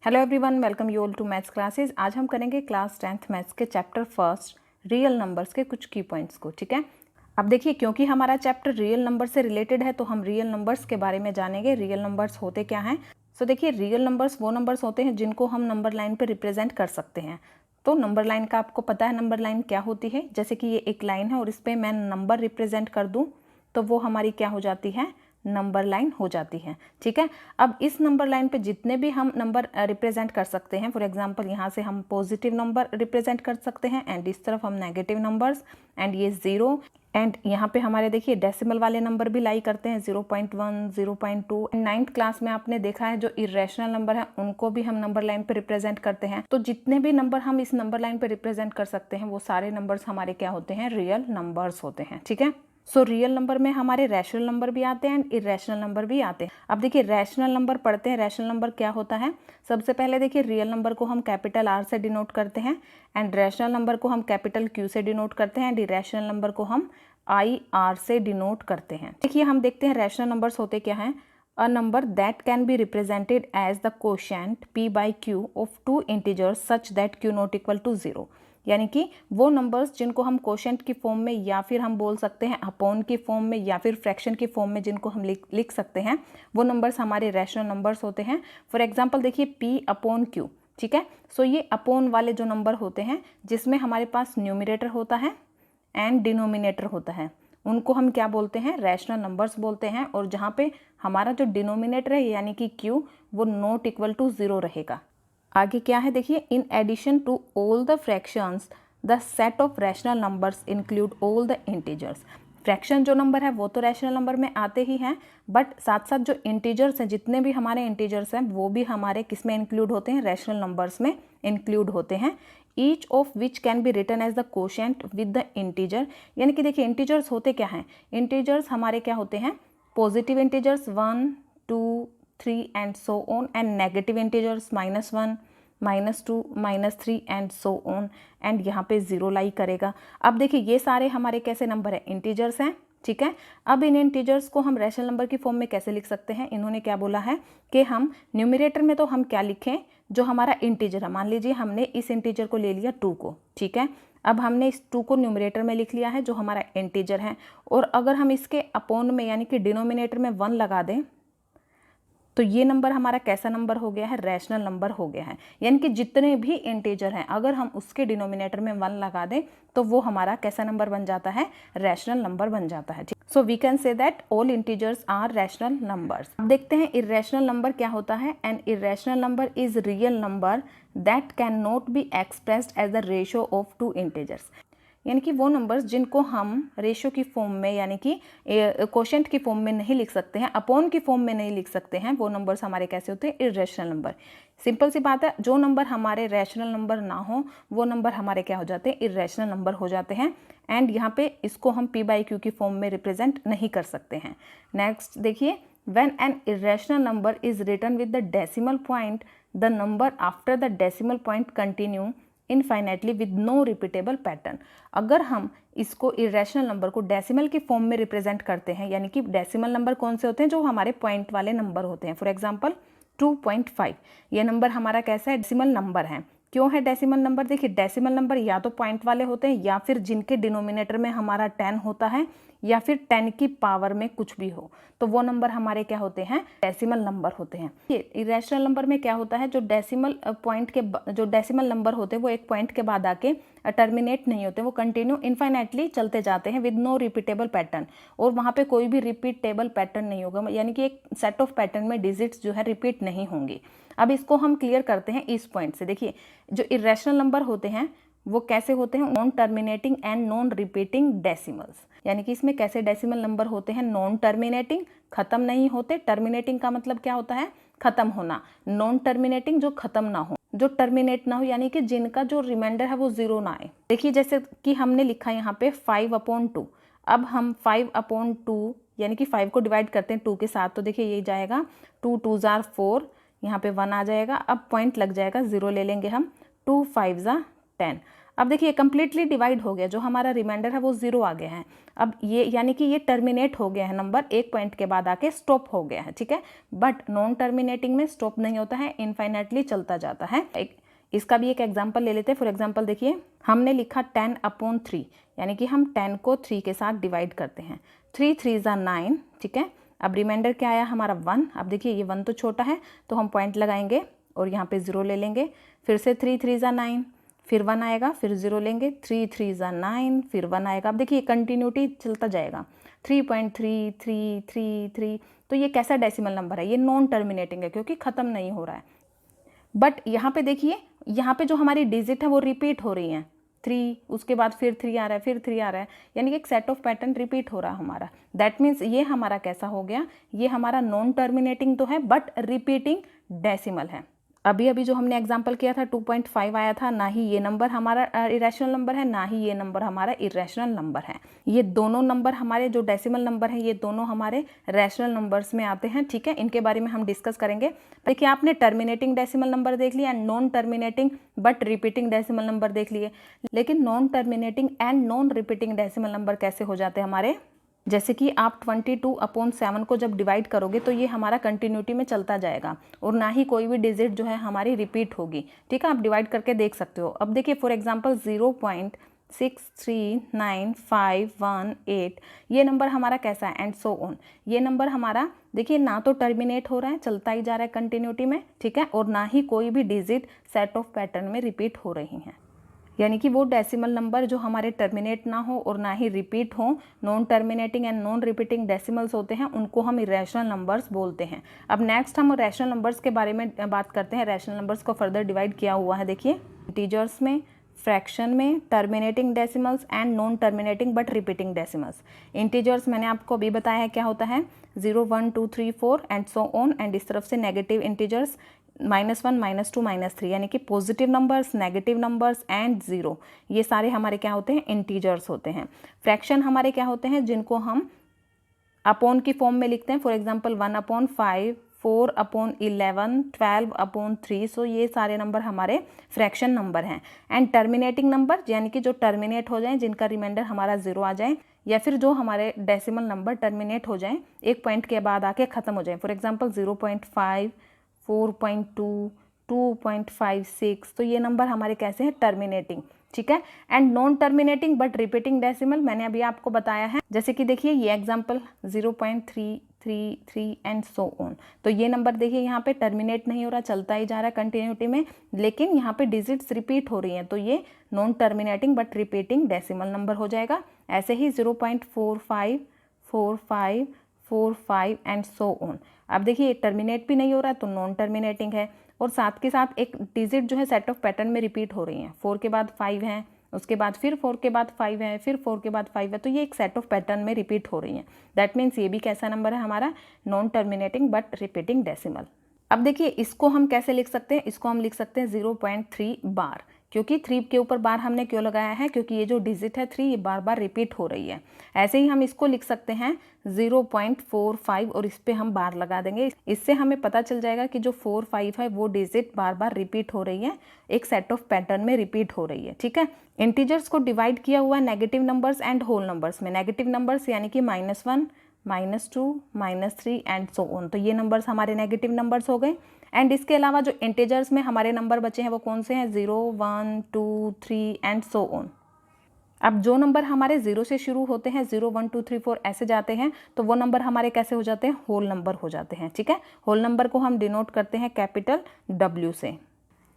Hello everyone, welcome you all to maths classes. आज हम करेंगे क्लास 10th मैथ्स के चैप्टर फर्स्ट रियल नंबर्स के कुछ की पॉइंट्स को। ठीक है, अब देखिए, क्योंकि हमारा चैप्टर रियल नंबर से रिलेटेड है तो हम रियल नंबर्स के बारे में जानेंगे। रियल नंबर्स होते क्या हैं। सो देखिए, रियल नंबर्स वो नंबर्स होते हैं जिनको हम नंबर लाइन पर रिप्रेजेंट कर सकते हैं। तो नंबर लाइन का आपको पता है नंबर लाइन क्या होती है। जैसे कि ये एक लाइन है और इस पर मैं नंबर रिप्रेजेंट कर दूँ तो वो हमारी क्या हो जाती है, नंबर लाइन हो जाती है। ठीक है, अब इस नंबर लाइन पे जितने भी हम नंबर रिप्रेजेंट कर सकते हैं, फॉर एग्जांपल यहाँ से हम पॉजिटिव नंबर रिप्रेजेंट कर सकते हैं एंड इस तरफ हम नेगेटिव नंबर्स एंड ये 0 एंड यहाँ पे हमारे देखिए डेसिमल वाले नंबर भी लाई करते हैं 0.1, 0.2। 9th क्लास में आपने देखा है जो इरेशनल नंबर है उनको भी हम नंबर लाइन पे रिप्रेजेंट करते हैं। तो जितने भी नंबर हम इस नंबर लाइन पे रिप्रेजेंट कर सकते हैं वो सारे नंबर्स हमारे क्या होते हैं, रियल नंबर्स होते हैं। ठीक है, सो रियल नंबर में हमारे रैशनल नंबर भी आते हैं एंड इरेशनल नंबर भी आते हैं। अब देखिए, रैशनल नंबर पढ़ते हैं। रैशनल नंबर क्या होता है, सबसे पहले देखिए, रियल नंबर को हम कैपिटल R से डिनोट करते हैं एंड रैशनल नंबर को हम कैपिटल Q से डिनोट करते हैं एंड इरेशनल नंबर को हम IR से डिनोट करते हैं। देखिए, हम देखते हैं रैशनल नंबर्स होते क्या हैं। A number that can be represented as the quotient P/Q of two integers such that Q not equal to 0। यानी कि वो नंबर्स जिनको हम कोशेंट की फॉर्म में या फिर हम बोल सकते हैं अपॉन की फॉर्म में या फिर फ्रैक्शन की फॉर्म में जिनको हम लिख सकते हैं, वो नंबर्स हमारे रैशनल नंबर्स होते हैं। फॉर एग्जांपल देखिए, P/Q। ठीक है, सो ये अपॉन वाले जो नंबर होते हैं जिसमें हमारे पास न्यूमरेटर होता है एंड डिनोमिनेटर होता है, उनको हम क्या बोलते हैं, रैशनल नंबर्स बोलते हैं। और जहाँ पे हमारा जो डिनोमिनेटर है यानी कि Q वो नॉट इक्वल टू 0 रहेगा। आगे क्या है देखिए, in addition to all the fractions the set of rational numbers include all the integers. Fraction जो नंबर है वो तो रैशनल नंबर में आते ही हैं, बट साथ साथ जो इंटीजर्स हैं, जितने भी हमारे इंटीजर्स हैं वो भी हमारे किस में इंक्लूड होते हैं, रैशनल नंबर्स में इंक्लूड होते हैं। Each of which can be written as the quotient with the integer. यानी कि देखिए, इंटीजर्स होते क्या हैं, इंटीजर्स हमारे क्या होते हैं, positive integers 1, 2, 3 and so on and negative integers -1, -2, -3 and so on and यहाँ पे 0 लाई करेगा। अब देखिए, ये सारे हमारे कैसे नंबर हैं, इंटीजर्स हैं। ठीक है, अब इन इंटीजर्स को हम रैशनल नंबर की फॉर्म में कैसे लिख सकते हैं, इन्होंने क्या बोला है कि हम न्यूमरेटर में तो हम क्या लिखें, जो हमारा इंटीजर है। मान लीजिए हमने इस इंटीजर को ले लिया 2 को। ठीक है, अब हमने इस 2 को न्यूमरेटर में लिख लिया है जो हमारा इंटीजर है, और अगर हम इसके अपॉन में यानी कि डिनोमिनेटर में 1 लगा दें तो ये नंबर हमारा कैसा नंबर हो गया है, रैशनल नंबर हो गया है। यानी कि जितने भी इंटीजर हैं अगर हम उसके डिनोमिनेटर में 1 लगा दें तो वो हमारा कैसा नंबर बन जाता है, रैशनल नंबर बन जाता है। So we can say that all integers are rational numbers. अब देखते हैं इरेशनल नंबर क्या होता है। An irrational number is real number that can not be expressed as the ratio of two integers. यानी कि वो नंबर्स जिनको हम रेशियो की फॉर्म में यानी कि कोशेंट की फॉर्म में नहीं लिख सकते हैं, अपॉन की फॉर्म में नहीं लिख सकते हैं, वो नंबर्स हमारे कैसे होते हैं, इरेशनल नंबर। सिंपल सी बात है, जो नंबर हमारे रैशनल नंबर ना हो वो नंबर हमारे क्या हो जाते हैं, इरेशनल नंबर हो जाते हैं। एंड यहाँ पे इसको हम P/Q की फॉर्म में रिप्रेजेंट नहीं कर सकते हैं। नेक्स्ट देखिए, when an irrational number is written with the decimal point, the number after the decimal point continue infinitely with no repeatable pattern. अगर हम इसको इरेशनल नंबर को डेसिमल की फॉर्म में रिप्रेजेंट करते हैं, यानी कि डेसिमल नंबर कौन से होते हैं, जो हमारे पॉइंट वाले नंबर होते हैं। फॉर एग्जांपल 2.5 ये नंबर हमारा कैसा है, डेसिमल नंबर है। क्यों है डेसिमल नंबर, देखिए डेसिमल नंबर या तो पॉइंट वाले होते हैं या फिर जिनके डिनोमिनेटर में हमारा 10 होता है या फिर 10 की पावर में कुछ भी हो, तो वो नंबर हमारे क्या होते हैं, डेसिमल नंबर होते हैं। ये इरेशनल नंबर में क्या होता है, जो डेसिमल पॉइंट के जो डेसिमल नंबर होते हैं वो एक पॉइंट के बाद आके टर्मिनेट नहीं होते, वो कंटिन्यू इनफाइनाइटली चलते जाते हैं विद नो रिपीटेबल पैटर्न, और वहाँ पे कोई भी रिपीटेबल पैटर्न नहीं होगा, यानी कि एक सेट ऑफ पैटर्न में डिजिट्स जो है रिपीट नहीं होंगी। अब इसको हम क्लियर करते हैं इस पॉइंट से। देखिए, जो इरेशनल नंबर होते हैं वो कैसे होते हैं, non terminating and non repeating decimals. यानी कि इसमें कैसे डेसिमल नंबर होते हैं, नॉन टर्मिनेटिंग, खत्म नहीं होते। टर्मिनेटिंग का मतलब क्या होता है, खत्म होना। नॉन टर्मिनेटिंग जो खत्म ना हो, जो टर्मिनेट ना हो, यानी कि जिनका जो रिमाइंडर है वो 0 ना आए। देखिए, जैसे कि हमने लिखा यहाँ पे 5/2। अब हम 5/2 यानी कि 5 को डिवाइड करते हैं 2 के साथ, तो देखिए ये जाएगा 2 2 जार 4, यहाँ पे 1 आ जाएगा। अब पॉइंट लग जाएगा, 0 ले लेंगे हम, 2 5 ज़ा 10। अब देखिए कम्प्लीटली डिवाइड हो गया, जो हमारा रिमाइंडर है वो 0 आ गया है। अब ये यानी कि ये टर्मिनेट हो गया है, नंबर एक पॉइंट के बाद आके स्टॉप हो गया है, ठीक है। बट नॉन टर्मिनेटिंग में स्टॉप नहीं होता है, इनफाइनाइटली चलता जाता है। इसका भी एक एग्जाम्पल ले लेते हैं। फॉर एग्जाम्पल देखिए, हमने लिखा 10/3, यानी कि हम 10 को 3 के साथ डिवाइड करते हैं। 3 3 = 9, ठीक है। अब रिमाइंडर क्या आया हमारा 1। अब देखिए ये 1 तो छोटा है तो हम पॉइंट लगाएंगे और यहाँ पे 0 ले लेंगे। फिर से 3 3 = 9, फिर 1 आएगा, फिर 0 लेंगे। 3 3 = 9, फिर 1 आएगा। अब देखिए कंटिन्यूटी चलता जाएगा। 3.33333। तो ये कैसा डेसिमल नंबर है? ये नॉन टर्मिनेटिंग है क्योंकि ख़त्म नहीं हो रहा है। बट यहाँ पे देखिए, यहाँ पे जो हमारी डिजिट है वो रिपीट हो रही हैं। 3, उसके बाद फिर 3 आ रहा है, फिर 3 आ रहा है, यानी कि एक सेट ऑफ पैटर्न रिपीट हो रहा है हमारा। दैट मीन्स ये हमारा कैसा हो गया? ये हमारा नॉन टर्मिनेटिंग तो है बट रिपीटिंग डेसिमल है। अभी अभी जो हमने एग्जांपल किया था 2.5 आया था, ना ही ये नंबर हमारा इरेशनल नंबर है, ना ही ये नंबर हमारा इरेशनल नंबर है। ये दोनों नंबर हमारे जो डेसिमल नंबर है ये दोनों हमारे रैशनल नंबर्स में आते हैं, ठीक है। इनके बारे में हम डिस्कस करेंगे। देखिए आपने टर्मिनेटिंग डेसिमल नंबर देख लिया, non terminating but repeating decimal number देख लिए, लेकिन non terminating and non repeating decimal number कैसे हो जाते हैं हमारे? जैसे कि आप 22/7 को जब डिवाइड करोगे तो ये हमारा कंटिन्यूटी में चलता जाएगा और ना ही कोई भी डिजिट जो है हमारी रिपीट होगी, ठीक है। आप डिवाइड करके देख सकते हो। अब देखिए फॉर एग्जांपल 0.63951 ये नंबर हमारा कैसा है? And so on. ये नंबर हमारा देखिए ना तो टर्मिनेट हो रहा है, चलता ही जा रहा है कंटिन्यूटी में, ठीक है, और ना ही कोई भी डिजिट सेट ऑफ पैटर्न में रिपीट हो रही हैं। यानी कि वो डेसिमल नंबर जो हमारे टर्मिनेट ना हो और ना ही रिपीट हो, non terminating and non repeating decimals होते हैं, उनको हम इरेशनल नंबर्स बोलते हैं। अब नेक्स्ट हम रैशनल नंबर्स के बारे में बात करते हैं। रैशनल नंबर्स को फर्दर डिवाइड किया हुआ है, देखिए इंटीजर्स में, फ्रैक्शन में, terminating decimals and non terminating but repeating decimals. Integers मैंने आपको अभी बताया है क्या होता है, 0 1 2 3 4 एंड सो ऑन। एंड इस तरफ से नेगेटिव इंटीजर्स -1 -2 -3, यानी कि positive numbers, negative numbers and 0, ये सारे हमारे क्या होते हैं? इंटीजर्स होते हैं। फ्रैक्शन हमारे क्या होते हैं? जिनको हम अपॉन की फॉर्म में लिखते हैं। For example 1/5, 4/11, 12/3। सो ये सारे नंबर हमारे फ्रैक्शन नंबर हैं। एंड टर्मिनेटिंग नंबर यानी कि जो टर्मिनेट हो जाएं, जिनका रिमाइंडर हमारा 0 आ जाए, या फिर जो हमारे डेसिमल नंबर टर्मिनेट हो जाएं, एक पॉइंट के बाद आके ख़त्म हो जाएं। For example 0.5, 4.2, 2.56। तो ये नंबर हमारे कैसे हैं? टर्मिनेटिंग, ठीक है। And non terminating but repeating decimal मैंने अभी आपको बताया है। जैसे कि देखिए ये एग्जांपल 0.333 एंड सो ऑन। तो ये नंबर देखिए यहाँ पे टर्मिनेट नहीं हो रहा, चलता ही जा रहा है कंटिन्यूटी में, लेकिन यहाँ पे डिजिट्स रिपीट हो रही हैं, तो ये non terminating but repeating decimal number हो जाएगा। ऐसे ही 0.45, 45, 45 एंड सो ऑन। अब देखिए टर्मिनेट भी नहीं हो रहा है तो नॉन टर्मिनेटिंग है, और साथ के साथ एक डिजिट जो है सेट ऑफ पैटर्न में रिपीट हो रही हैं। 4 के बाद 5 है, उसके बाद फिर 4 के बाद 5 है, फिर 4 के बाद 5 है, तो ये एक सेट ऑफ पैटर्न में रिपीट हो रही हैं। दैट मीन्स ये भी कैसा नंबर है हमारा? Non terminating but repeating decimal. अब देखिए इसको हम कैसे लिख सकते हैं? इसको हम लिख सकते हैं 0.3 बार, क्योंकि 3 के ऊपर बार हमने क्यों लगाया है? क्योंकि ये जो डिजिट है 3 ये बार बार रिपीट हो रही है। ऐसे ही हम इसको लिख सकते हैं 0.45 और इस पे हम बार लगा देंगे। इससे हमें पता चल जाएगा कि जो 4 5 है वो डिजिट बार बार रिपीट हो रही है, एक सेट ऑफ पैटर्न में रिपीट हो रही है, ठीक है। इंटीजर्स को डिवाइड किया हुआ negative numbers and whole numbers में। नेगेटिव नंबर्स यानी कि -1, -2, -3 एंड सो ऑन। तो ये नंबर्स हमारे नेगेटिव नंबर्स हो गए। एंड इसके अलावा जो इंटीजर्स में हमारे नंबर बचे हैं वो कौन से हैं? 0 1 2 3 एंड सो ऑन। अब जो नंबर हमारे 0 से शुरू होते हैं, 0 1 2 3 4 ऐसे जाते हैं, तो वो नंबर हमारे कैसे हो जाते हैं? होल नंबर हो जाते हैं, ठीक है। होल नंबर को हम डिनोट करते हैं कैपिटल W से।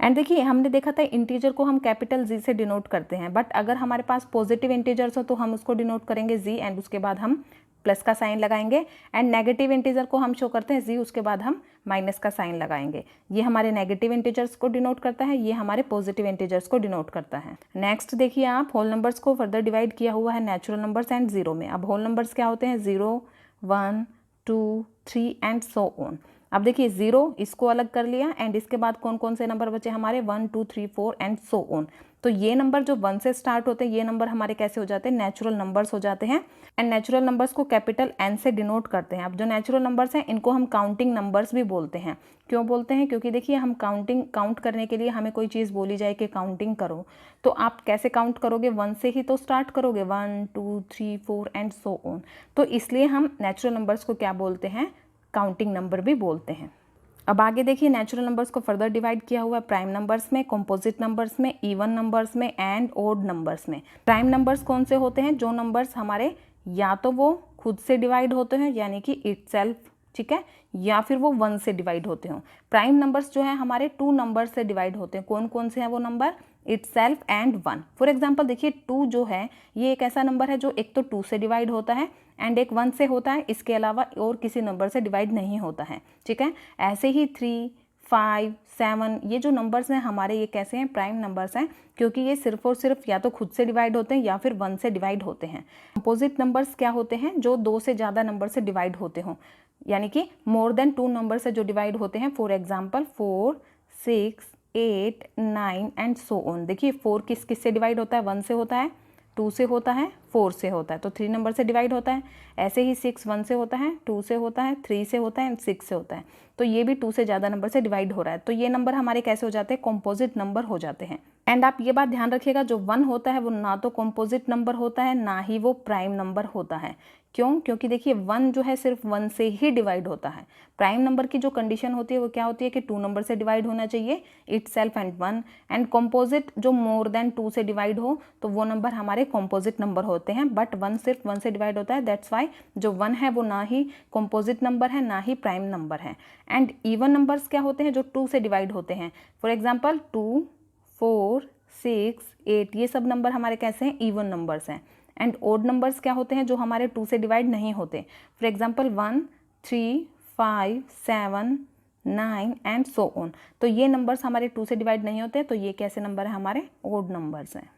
एंड देखिए हमने देखा था इंटीजर को हम कैपिटल Z से डिनोट करते हैं, बट अगर हमारे पास पॉजिटिव इंटीजर्स हो तो हम उसको डिनोट करेंगे Z एंड उसके बाद हम प्लस का साइन लगाएंगे। एंड नेगेटिव इंटीजर को हम शो करते हैं Z, उसके बाद हम माइनस का साइन लगाएंगे। ये हमारे नेगेटिव इंटीजर्स को डिनोट करता है, ये हमारे पॉजिटिव इंटीजर्स को डिनोट करता है। नेक्स्ट देखिए आप होल नंबर्स को फर्दर डिवाइड किया हुआ है नेचुरल नंबर्स एंड 0 में। अब होल नंबर्स क्या होते हैं? 0 1 2 3 एंड सो ऑन। अब देखिए 0 इसको अलग कर लिया एंड इसके बाद कौन कौन से नंबर बचे हमारे 1 2 3 4 एंड सो ऑन। तो ये नंबर जो 1 से स्टार्ट होते हैं ये नंबर हमारे कैसे हो जाते हैं, नेचुरल नंबर्स हो जाते हैं। एंड नेचुरल नंबर्स को कैपिटल N से डिनोट करते हैं। अब जो नेचुरल नंबर्स हैं इनको हम काउंटिंग नंबर्स भी बोलते हैं। क्यों बोलते हैं, क्योंकि देखिए हम काउंट करने के लिए हमें कोई चीज़ बोली जाए कि काउंटिंग करो, तो आप कैसे काउंट करोगे, 1 से ही तो स्टार्ट करोगे, 1 2 3 4 एंड सो ऑन। तो इसलिए हम नेचुरल नंबर्स को क्या बोलते हैं, काउंटिंग नंबर भी बोलते हैं। अब आगे देखिए नेचुरल नंबर्स को फर्दर डिवाइड किया हुआ है प्राइम नंबर्स में, कंपोजिट नंबर्स में, इवन नंबर्स में एंड ओड नंबर्स में। प्राइम नंबर्स कौन से होते हैं, जो नंबर्स हमारे या तो वो खुद से डिवाइड होते हैं यानी कि इटसेल्फ, ठीक है, या फिर वो 1 से डिवाइड होते हो। प्राइम नंबर्स जो है हमारे 2 नंबर से डिवाइड होते हैं। कौन कौन से हैं वो number, itself and 1। For example देखिए 2 जो है ये एक ऐसा नंबर है जो एक तो 2 से डिवाइड होता है एंड एक 1 से होता है, इसके अलावा और किसी नंबर से डिवाइड नहीं होता है, ठीक है। ऐसे ही 3 5 7 ये जो नंबर्स हैं हमारे ये कैसे हैं, प्राइम नंबर्स हैं, क्योंकि ये सिर्फ और सिर्फ या तो खुद से डिवाइड होते हैं या फिर 1 से डिवाइड होते हैं। कंपोजिट नंबर्स क्या होते हैं, जो 2 से ज़्यादा नंबर से डिवाइड होते हों, यानी कि मोर देन 2 नंबर से जो डिवाइड होते हैं। For example 4 6 8 9 and so on. देखिए 4 किस किस से डिवाइड होता है, 1 से होता है, 2 से होता है, 4 से होता है, तो 3 नंबर से डिवाइड होता है। ऐसे ही 6 1 से होता है, 2 से होता है, 3 से होता है एंड 6 से होता है, तो ये भी 2 से ज़्यादा नंबर से डिवाइड हो रहा है। तो ये नंबर हमारे कैसे हो जाते हैं, कंपोजिट नंबर हो जाते हैं। एंड आप ये बात ध्यान रखिएगा, जो 1 होता है वो ना तो कंपोजिट नंबर होता है ना ही वो प्राइम नंबर होता है। क्यों, क्योंकि देखिए 1 जो है सिर्फ 1 से ही डिवाइड होता है। प्राइम नंबर की जो कंडीशन होती है वो क्या होती है कि 2 नंबर से डिवाइड होना चाहिए, इटसेल्फ एंड 1। एंड कंपोजिट जो मोर देन 2 से डिवाइड हो तो वो नंबर हमारे कंपोजिट नंबर होते हैं। बट 1 सिर्फ 1 से डिवाइड होता है, दैट्स वाई जो 1 है वो ना ही कंपोजिट नंबर है ना ही प्राइम नंबर है। एंड इवन नंबर्स क्या होते हैं, जो 2 से डिवाइड होते हैं। फॉर एग्जाम्पल 2 4 6 8 ये सब नंबर हमारे कैसे हैं, इवन नंबर्स हैं। एंड ओड नंबर्स क्या होते हैं, जो हमारे 2 से डिवाइड नहीं होते। For example 1 3 5 7 9 and so on. तो ये नंबर्स हमारे 2 से डिवाइड नहीं होते, तो ये कैसे नंबर है, हमारे ओड नंबर्स हैं।